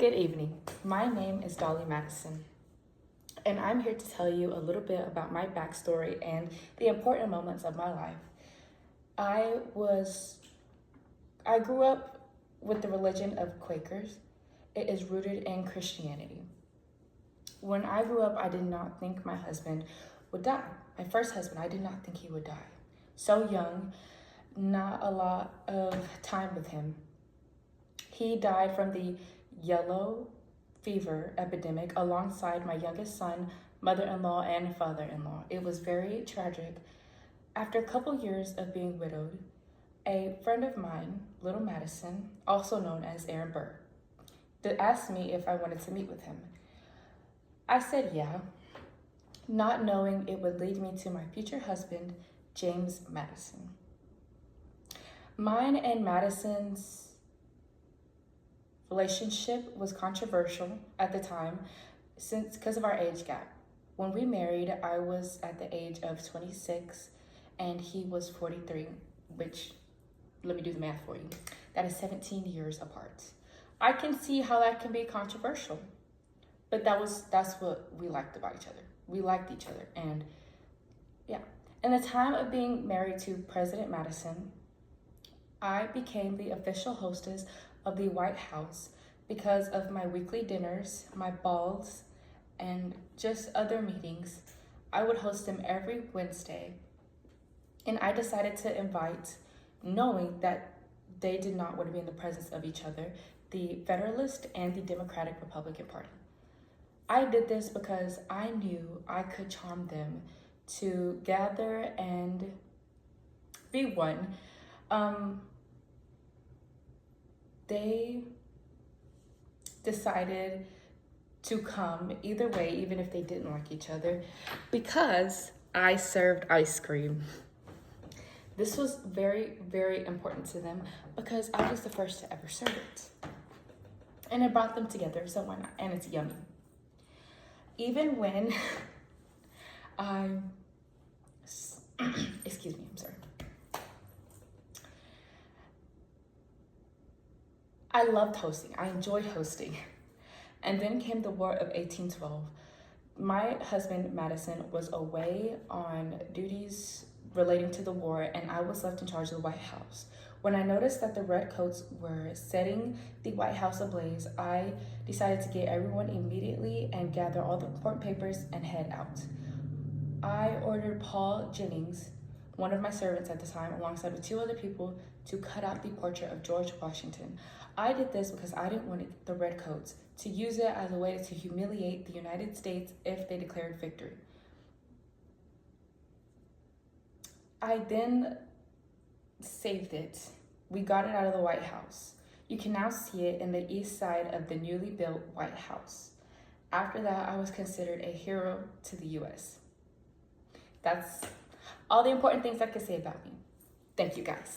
Good evening. My name is Dolley Madison, and I'm here to tell you a little bit about my backstory and the important moments of my life. I grew up with the religion of Quakers. It is rooted in Christianity. When I grew up, I did not think my husband would die. My first husband, I did not think he would die. So young, not a lot of time with him. He died from the yellow fever epidemic alongside my youngest son, mother-in-law, and father-in-law. It was very tragic. After a couple years of being widowed, a friend of mine, Little Madison, also known as Aaron Burr, asked me if I wanted to meet with him. I said yeah, not knowing it would lead me to my future husband, James Madison. Mine and Madison's relationship was controversial at the time because of our age gap. When we married, I was at the age of 26 and he was 43, which, let me do the math for you. That is 17 years apart. I can see how that can be controversial, but that's what we liked about each other. We liked each other, and yeah. In the time of being married to President Madison, I became the official hostess of the White House because of my weekly dinners, my balls, and just other meetings. I would host them every Wednesday, and I decided to invite, knowing that they did not want to be in the presence of each other, the Federalist and the Democratic Republican Party. I did this because I knew I could charm them to gather and be one. They decided to come either way, even if they didn't like each other, because I served ice cream. This was very, very important to them because I was the first to ever serve it. And it brought them together, so why not? And it's yummy. Even when excuse me, I'm sorry. I loved hosting. I enjoyed hosting. And then came the War of 1812. My husband, Madison, was away on duties relating to the war, and I was left in charge of the White House. When I noticed that the redcoats were setting the White House ablaze, I decided to get everyone immediately and gather all the important papers and head out. I ordered Paul Jennings, one of my servants at the time, alongside with two other people, to cut out the portrait of George Washington. I did this because I didn't want the redcoats to use it as a way to humiliate the United States if they declared victory. I then saved it. We got it out of the White House. You can now see it in the east side of the newly built White House. After that, I was considered a hero to the US. That's all the important things I could say about me. Thank you, guys.